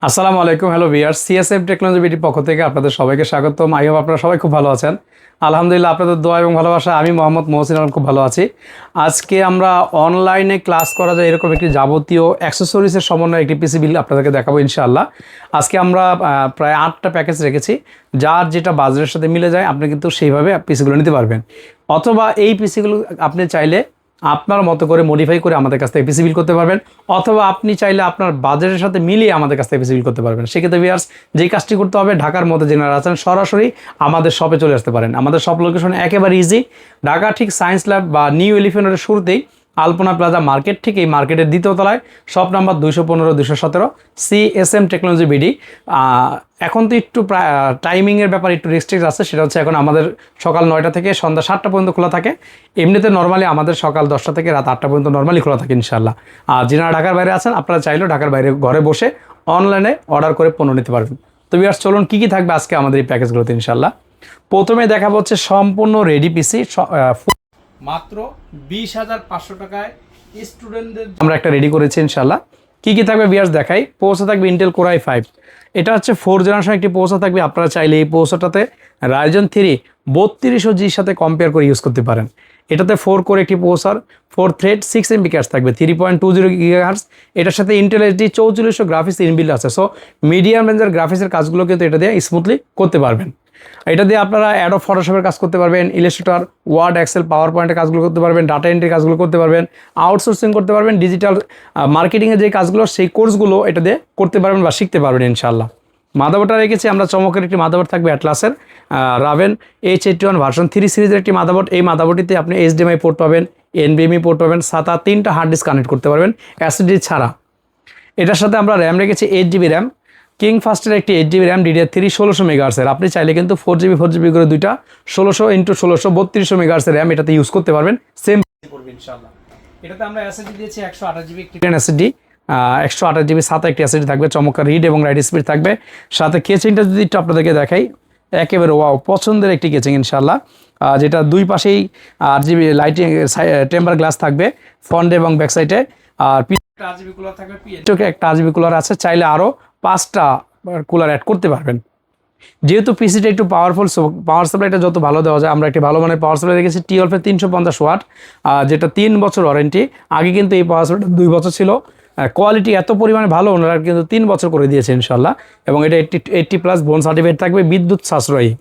আসসালামু আলাইকুম, hello viewers, CSF technology বিটির পক্ষ থেকে আপনাদের সবাইকে স্বাগতম। আই হোপ আপনারা সবাই খুব ভালো আছেন। আলহামদুলিল্লাহ, আপনাদের দোয়া এবং ভালোবাসা আমি মোহাম্মদ মহসিন আলম খুব ভালো আছি। আজকে আমরা অনলাইনে ক্লাস করা যায় এরকম একটি যাবতীয় অ্যাক্সেসরিজের সমন্বয়ে একটি পিসি বিল আপনাদেরকে দেখাবো ইনশাআল্লাহ। আজকে আমরা প্রায় 8টা প্যাকেজ রেখেছি, যার যেটা বাজারের সাথে মিলে যায় আপনি কিন্তু সেইভাবে পিসিগুলো নিতে পারবেন, অথবা এই পিসিগুলো আপনি চাইলে আপনার মতো করে মডিফাই করে আমাদের কাছ থেকে পিসি বিল করতে পারবেন, অথবা আপনি চাইলে আপনার বাজেটের সাথে মিলিয়ে আমাদের কাছ থেকে পিসি বিল করতে পারবেন। সেক্ষেত্রে ভিউয়ার্স, যেই কাজটি করতে হবে, ঢাকার মধ্যে যারা আছেন সরাসরি আমাদের শপে চলে আসতে পারেন। আমাদের শপ লোকেশন একেবারে ইজি, ঢাকা ঠিক সায়েন্স ল্যাব বা নিউ এলিফ্যান্ট রোডের শুরুতেই আলপনা প্লাজা মার্কেট, ঠিক এই মার্কেটের দ্বিতীয় তলায় shop number 215-217 CSM technology BD. এখন তো একটু টাইমিংয়ের ব্যাপার একটু রেস্ট্রিক্ট আছে, সেটা হচ্ছে এখন আমাদের সকাল 9টা থেকে সন্ধ্যা 7টা পর্যন্ত খোলা থাকে। এমনিতে নর্মালি আমাদের সকাল 10টা থেকে রাত 8টা পর্যন্ত নর্মালি খোলা থাকে ইনশাআল্লাহ। আর যারা ঢাকার বাইরে আছেন আপনারা চাইলেও ঢাকার বাইরে ঘরে বসে অনলাইনে অর্ডার করে পণ্য নিতে পারবেন। তো ভিউয়ার্স, চলুন কী কী থাকবে আজকে আমাদের এই প্যাকেজগুলোতে ইনশাআল্লাহ। প্রথমে দেখাবো হচ্ছে সম্পূর্ণ রেডি পিসি, মাত্র 20,500 টাকায় স্টুডেন্টদের আমরা একটা রেডি করেছি ইনশাআল্লাহ। কী কী থাকবে ভিউয়ার্স দেখাই। প্রসেসর থাকবে ইন্টেল কোর i5, এটা হচ্ছে 4 জেনারেশন একটি প্রসেসর থাকবে। আপনারা চাইলে এই প্রসেসরটাতে Ryzen 3 3200Gর সাথে কম্পেয়ার করে ইউজ করতে পারেন। এটাতে 4 কোর একটি প্রসেসর, 4 থ্রেড 6 MB ক্যাশ থাকবে, 3.20 GHz। এটার সাথে ইন্টেল HD 4400 গ্রাফিক্স ইনবিল্ড আছে। সো মিডিয়াম রেঞ্জের গ্রাফিক্সের কাজগুলো কিন্তু এটা দিয়ে স্মুথলি করতে পারবেন। এটা দিয়ে আপনারা অ্যাডোব ফটোশপের কাজ করতে পারবেন, ইলাস্ট্রেটর, ওয়ার্ড, এক্সেল, পাওয়ার পয়েন্টের কাজগুলো করতে পারবেন, ডাটা এন্ট্রির কাজগুলো করতে পারবেন, আউটসোর্সিং করতে পারবেন, ডিজিটাল মার্কেটিংয়ের যে কাজগুলো সেই কোর্সগুলো এটা দিয়ে করতে পারবেন বা শিখতে পারবেন ইনশাআল্লাহ। মাদারবোর্ডটা রেখেছি আমরা চমকের একটি মাদারবোর্ড থাকবে অ্যাটলাসের রাভেন H81 ভার্সন 3 সিরিজের একটি মাদারবোর্ড। এই মাদারবোর্ডটিতে আপনি HDMI পোর্ট পাবেন, NVMe পোর্ট পাবেন, 3টা হার্ড ডিস্ক কানেক্ট করতে পারবেন SSD ছাড়া। এটার সাথে আমরা র্যাম রেখেছি 8GB র্যাম, কিং ফাস্টের একটি 8GB র্যাম DDR3 1600 মেগাহার্টসের। আপনি চাইলে কিন্তু 4GB করে দুইটা 1600x1600 3200 মেগাহার্টসের র্যাম এটাতে ইউজ করতে পারবেন, সেম করবে ইনশাআল্লাহ। এটাতে আমরা SSD দিয়েছি 128GB একটি SSD, 128GB সাথে একটি SSD থাকবে, চমৎকার রিড এবং রাইট স্পিড থাকবে। সাথে কেচিংটা যদি একটু আপনাদেরকে দেখাই, একেবারে ওয়াও পছন্দের একটি কেচিং ইনশাআল্লাহ, যেটা দুই পাশেই 8GB লাইটিং টেম্পার গ্লাস থাকবে ফ্রন্ট এবং ব্যাক সাইডে। আর একটা RGB কুলার থাকবে, একটা RGB কুলার আছে, চাইলে আরও 5টা কুলার অ্যাড করতে পারবেন। যেহেতু পিসিটা একটু পাওয়ারফুল, পাওয়ার সাপ্লাইটা যত ভালো দেওয়া যায়, আমরা একটি ভালো মানের পাওয়ার সাপ্লাই রেখেছি TLF 350 ওয়াট, যেটা 3 বছর ওয়ারেন্টি। আগে কিন্তু এই পাওয়ার সাপ্লাইটা 2 বছর ছিল, কোয়ালিটি এত পরিমাণে ভালো ওনারা কিন্তু 3 বছর করে দিয়েছে ইনশাআল্লাহ। এবং এটা 80+ বোন সার্টিফাইড থাকবে, বিদ্যুৎ সাশ্রয়ী।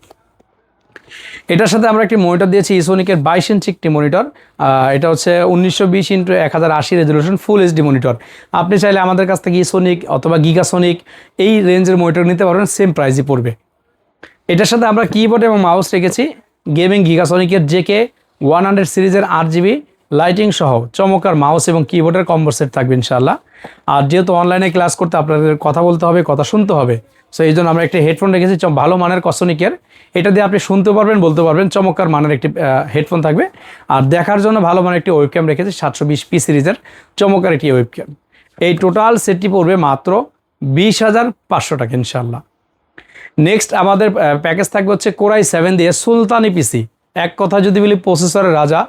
এটার সাথে আমরা একটি মনিটর দিয়েছি ইসোনিকের 22 ইঞ্চি একটি মনিটর, এটা হচ্ছে 1920x1080 রেজলিউশন ফুল HD মনিটর। আপনি চাইলে আমাদের কাছ থেকে ইসোনিক অথবা গিগাসোনিক এই রেঞ্জের মনিটর নিতে পারবেন, সেম প্রাইসই পড়বে। এটার সাথে আমরা কিবোর্ড এবং মাউস রেখেছি গেমিং গিগাসোনিকের JK100 সিরিজের 8GB লাইটিং সহ চমৎকার মাউস এবং কিবোর্ডের কম্বো সেট থাকবে ইনশাআল্লাহ। আর যেহেতু অনলাইনে ক্লাস করতে আপনাদের কথা বলতে হবে, কথা শুনতে হবে, সো এই জন্য আমরা একটা হেডফোন রেখেছি ভালো মানের কসোনিকের। এটা দিয়ে আপনি শুনতে পারবেন, বলতে পারবেন, চমৎকার মানের একটি হেডফোন থাকবে। আর দেখার জন্য ভালো মানের একটি ওয়েবক্যাম রেখেছি 720p সিরিজের চমৎকার একটি ওয়েবক্যাম। এই টোটাল সেটটি পড়বে মাত্র 20,500 টাকা ইনশাআল্লাহ। নেক্সট আমাদের প্যাকেজ থাকবে হচ্ছে কোর i7 দিয়ে সুলতানি পিসি। এক কথা যদি বলি, প্রসেসরের রাজা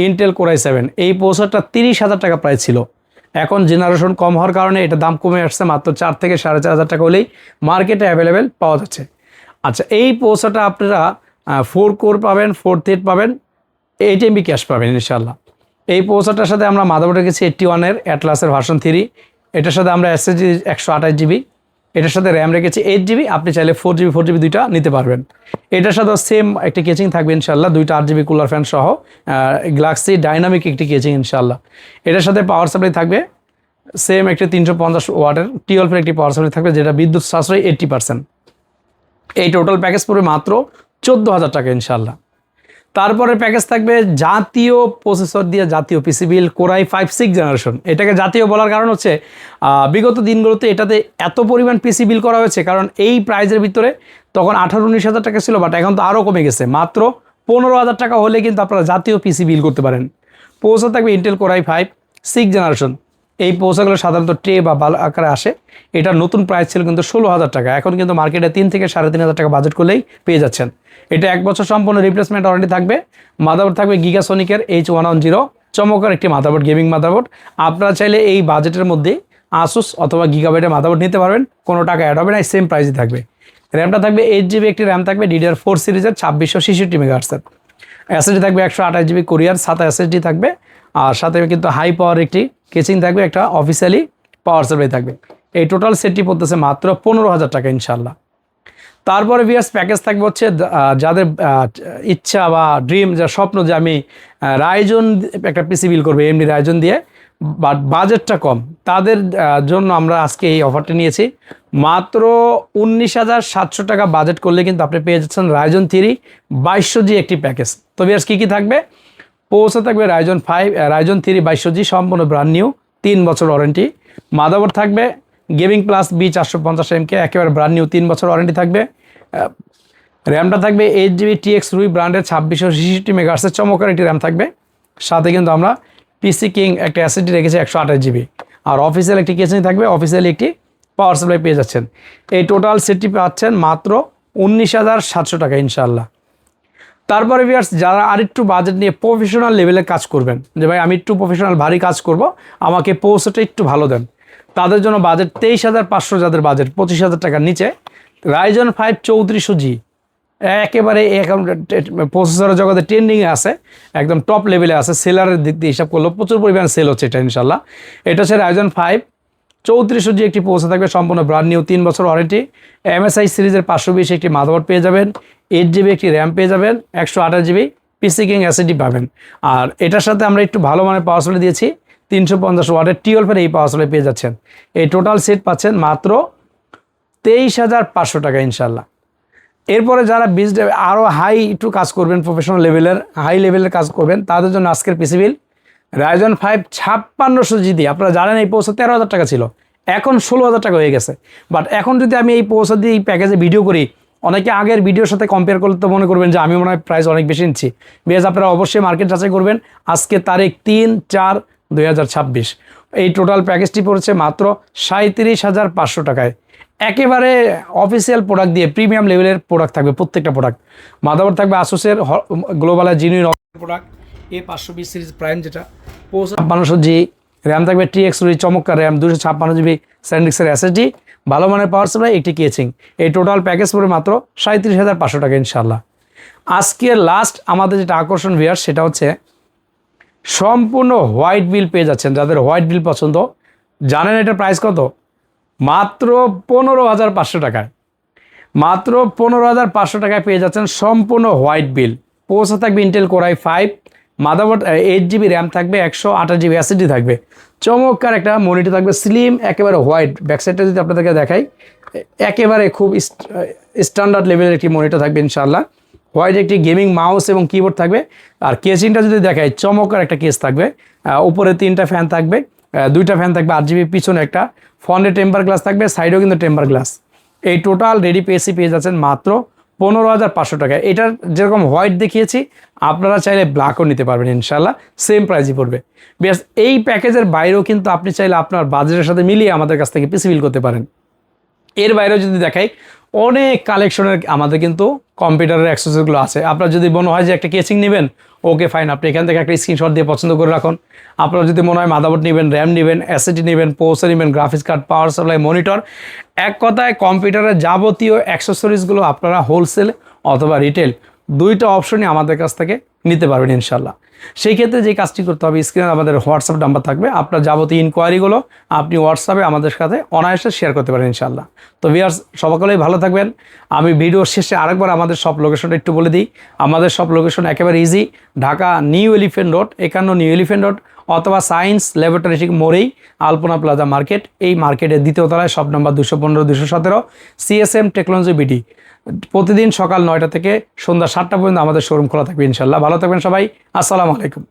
ইন্টেল কোর i7। এই প্রসেসরটা 30,000 টাকা প্রাইস ছিল, এখন জেনারেশন কম হওয়ার কারণে এটা দাম কমে আসছে, মাত্র 4 থেকে 4,500 টাকা হলেই মার্কেটে অ্যাভেলেবেল পাওয়া যাচ্ছে। আচ্ছা, এই প্রসেসরটা আপনারা 4 কোর পাবেন, 4 থ্রেড পাবেন, 8 MB ক্যাশ পাবেন ইনশাআল্লাহ। এই প্রসেসরটার সাথে আমরা মাদারবোর্ড রেখেছি 81-এর অ্যাটলাসের ভার্সন 3। এটার সাথে আমরা SSD 128GB, এটার সাথে র্যাম রেখেছি 8GB। আপনি চাইলে 4GB দুইটা নিতে পারবেন। এটার সাথে সেম একটি কেচিং থাকবে ইনশাআল্লাহ, 2টা 8GB কুলার ফ্যান সহ গ্যালাক্সি ডাইনামিক একটি কেচিং ইনশাআল্লাহ। এটার সাথে পাওয়ার সাপ্লাই থাকবে সেম একটি 350 ওয়াটের TLF একটি পাওয়ার সাপ্লাই থাকবে, যেটা বিদ্যুৎ সাশ্রয়ী 80%। এই টোটাল প্যাকেজ পড়বে মাত্র 14,000 টাকা ইনশাআল্লাহ। তারপরে প্যাকেজ থাকবে জাতীয় প্রসেসর দিয়ে জাতীয় পিসি বিল কোর i5 6 জেনারেশন। এটাকে জাতীয় বলার কারণ হচ্ছে বিগত দিনগুলোতে এটাতে এত পরিমাণ পিসি বিল করা হয়েছে, কারণ এই প্রাইজের ভিতরে তখন 18-19 হাজার টাকা ছিল, বাট এখন তো আরও কমে গেছে, মাত্র 15,000 টাকা হলে কিন্তু আপনারা জাতীয় পিসি বিল করতে পারেন। প্রসেসর থাকবে ইন্টেল কোর i5 6 জেনারেশন। এই প্রসেসরগুলো সাধারণত ট্রে বা বাল আকারে আসে। এটার নতুন প্রাইস ছিল কিন্তু 16,000 টাকা, এখন কিন্তু মার্কেটে 3 থেকে 3,500 টাকা বাজেট করলেই পেয়ে যাচ্ছেন। এটা 1 বছর সম্পূর্ণ রিপ্লেসমেন্ট ওয়ারেন্টি থাকবে। মাদারবোর্ড থাকবে গিগাসোনিকের H110, চমৎকার একটি মাদারবোর্ড, গেমিং মাদারবোর্ড। আপনারা চাইলে এই বাজেটের মধ্যে আসুস অথবা গিগাবাইটের মাদারবোর্ড নিতে পারবেন, কোনো টাকা অ্যাড হবে না, সেম প্রাইসই থাকবে। র্যামটা থাকবে 8 GB একটি র্যাম থাকবে DDR4 সিরিজের 2666 মেগাহার্টজের। এসএসডি থাকবে 128 GB কোরিয়ার, সাথে এসএসডি থাকবে, আর সাথে কিন্তু হাই পাওয়ার একটি কেচিং থাকবে, একটা অফিসিয়ালি পাওয়ার সাপ্লাই থাকবে। এই টোটাল সেটটি পড়তেছে মাত্র 15,000 টাকা ইনশাল্লাহ। তারপরে ভিউয়ার্স প্যাকেজ থাকবে হচ্ছে যাদের ইচ্ছা বা ড্রিম, যা স্বপ্ন যে আমি রাইজন একটা পিসি বিল করবো এমনি রাইজন দিয়ে, বাট বাজেটটা কম, তাদের জন্য আমরা আজকে এই অফারটা নিয়েছি। মাত্র 19,700 টাকা বাজেট করলে কিন্তু আপনি পেয়ে যাচ্ছেন রাইজন 3 2200G একটি প্যাকেজ। তো ভিউয়ার্স কী কী থাকবে? পৌঁছে থাকবে রাইজন 3 2200G সম্পূর্ণ ব্র্যান্ড নিউ, 3 বছর ওয়ারেন্টি। মাদারবোর্ড থাকবে গেমিং প্লাস B450MK একেবারে ব্র্যান্ড নিউ, 3 বছর ওয়ারেন্টি থাকবে। র্যামটা থাকবে 8 GB TX রুই ব্র্যান্ডের 2666 মেগাহার্টজের চমৎকার একটি র্যাম থাকবে। সাথে কিন্তু আমরা পিসি কিং একটা এসএসডি রেখেছি 128 GB, আর অফিসিয়াল একটি কেসিং থাকবে, অফিসিয়ালি একটি পাওয়ার সাপ্লাই পেয়ে যাচ্ছেন। এই টোটাল সেটটি পাচ্ছেন মাত্র 19,700 টাকা ইনশাআল্লাহ। তারপরে ভিউয়ার্স যারা আরেকটু বাজেট নিয়ে প্রফেশনাল লেভেলে কাজ করবেন, যে ভাই আমি একটু প্রফেশনাল ভারী কাজ করব, আমাকে পৌঁছাটা একটু ভালো দেন, তাদের জন্য বাজেট 23,500, যাদের বাজেট 25,000 টাকার নিচে, রাইজন 5 3400G একেবারে প্রসেসরের জগতে ট্রেন্ডিংয়ে আছে, একদম টপ লেভেলে আছে, সেলারের দিক দিয়ে হিসাব করলেও প্রচুর পরিমাণ সেল হচ্ছে এটা ইনশাল্লাহ। এটা হচ্ছে রাইজন 5 3400G একটি পৌঁছে থাকবে, সম্পূর্ণ ব্র্যান্ড নিউ, 3 বছর ওয়ারেন্টি। MSI সিরিজের 520 একটি মাদারবোর্ড পেয়ে যাবেন, 8 GB একটি র্যাম পেয়ে যাবেন, 128 GB পিসি কিং এসএসডি পাবেন। আর এটার সাথে আমরা একটু ভালো মানের পাওয়ার সাপ্লাই দিয়েছি, 350 ওয়াটের টিওলফের এই পাওয়ার সাপ্লাই পেয়ে যাচ্ছেন। এই টোটাল সেট পাচ্ছেন মাত্র 23,500 টাকা ইনশাল্লাহ। এরপরে যারা আরও হাই একটু কাজ করবেন, প্রফেশনাল লেভেলের হাই লেভেলের কাজ করবেন, তাদের জন্য আজকের পিসি বিল রাইজন 5 5600G দিয়ে, আপনারা জানেন এই পৌঁছা 13,000 টাকা ছিল, এখন 16,000 টাকা হয়ে গেছে। বাট এখন যদি আমি এই পৌঁছা দিয়ে এই প্যাকেজে ভিডিও করি, অনেকে আগের ভিডিওর সাথে কম্পেয়ার করলে তো মনে করবেন যে আমি মনে হয় প্রাইস অনেক বেশি নিচ্ছি। বেশ আপনারা অবশ্যই মার্কেট যাচাই করবেন। আজকে তারিখ 3/4/2026, এই টোটাল প্যাকেজটি পড়েছে মাত্র 37,500 টাকায়। একেবারে অফিসিয়াল প্রোডাক্ট দিয়ে প্রিমিয়াম লেভেলের প্রোডাক্ট থাকবে প্রত্যেকটা প্রোডাক্ট। মাদারবোর্ড থাকবে আসুসের গ্লোবালের genuine product A520 series prime, যেটা 5600G, র্যাম থাকবে TX রুই চমৎকার র্যাম, 256GB স্যান্ডিক্সের এসএসডি, ভালো মানের পাওয়ার সাপ্লাই, একটি কেচিং। এই টোটাল প্যাকেজ পড়ে মাত্র 37,500 টাকা ইনশাল্লাহ। আজকের লাস্ট আমাদের যেটা আকর্ষণ ভিউয়ার, সেটা হচ্ছে সম্পূর্ণ হোয়াইট বিল পেয়ে যাচ্ছেন। যাদের হোয়াইট বিল পছন্দ, জানেন এটার প্রাইস কত? মাত্র 15,500 টাকায়। মাত্র 15,500 টাকায় পেয়ে যাচ্ছেন সম্পূর্ণ হোয়াইট বিল। পৌঁছে থাকবে Intel core i5, motherboard 8 GB RAM থাকবে, 128 GB এসএসডি থাকবে, চমৎকার একটা মনিটর থাকবে, স্লিম একেবারে হোয়াইট। ব্যাকসাইডটা যদি আপনাদেরকে দেখাই, একেবারে খুব স্ট্যান্ডার্ড লেভেলের একটি মনিটর থাকবে ইনশাআল্লাহ। হোয়াইট একটি গেমিং মাউস এবং কিবোর্ড থাকবে। আর কেসিংটা যদি দেখাই, চমৎকার একটা কেস থাকবে, উপরে 3টা ফ্যান থাকবে, 2টা ফ্যান থাকবে 8 GB, পিছনে একটা ফ্রন্টে টেম্পার গ্লাস থাকবে, সাইডেও কিন্তু টেম্পার গ্লাস। এই টোটাল রেডি পিসি পেয়ে যাচ্ছেন মাত্র 15,500 টাকায়। এটার যেরকম হোয়াইট দেখিয়েছি, আপনারা চাইলে ব্ল্যাকও নিতে পারবেন ইনশাল্লাহ, সেম প্রাইসই পড়বে। বেশ এই প্যাকেজের বাইরেও কিন্তু আপনি চাইলে আপনার বাজেটের সাথে মিলিয়ে আমাদের কাছ থেকে পিসি বিল করতে পারেন। এর বাইরেও যদি দেখাই, অনেক কালেকশনের আমাদের কিন্তু কম্পিউটারের অ্যাক্সেসরিগুলো আছে। আপনার যদি মনে হয় যে একটা কেচিং নেবেন, ওকে ফাইন, আপনি এখান থেকে একটা স্ক্রিনশট দিয়ে পছন্দ করে রাখুন। আপনার যদি মনে হয় মাদারবোর্ড নেবেন, র্যাম নেবেন, এসএসডি নেবেন, প্রসেসর নেবেন, graphics card, power supply, monitor, এক কথায় কম্পিউটারের যাবতীয় অ্যাক্সেসরিজগুলো আপনারা হোলসেল অথবা রিটেল দুইটা অপশনই আমাদের কাছ থেকে নিতে পারবেন ইনশাল্লাহ। সেই ক্ষেত্রে যে কাজটি করতে হবে, স্ক্রিনে আমাদের হোয়াটসঅ্যাপ নাম্বার থাকবে, আপনার যাবতীয় ইনকোয়ারিগুলো আপনি হোয়াটসঅ্যাপে আমাদের সাথে অনায়াসে শেয়ার করতে পারেন ইনশাল্লাহ। তো ভিউয়ার্স সকলেই ভালো থাকবেন। আমি ভিডিওর শেষে আরেকবার আমাদের সব লোকেশনটা একটু বলে দিই। আমাদের সব লোকেশন একেবারে easy, Dhaka new elephant road, 51 new elephant road, অথবা সায়েন্স ল্যাবরেটরি ঠিক মোড়েই আলপনা প্লাজা মার্কেট। এই মার্কেটের দ্বিতীয় তলায় shop number 215 217 CSM technology BD. প্রতিদিন সকাল 9টা থেকে সন্ধ্যা 7টা পর্যন্ত আমাদের শোরুম খোলা থাকবে ইনশাল্লাহ। ভালো থাকবেন সবাই, আসসালামু আলাইকুম।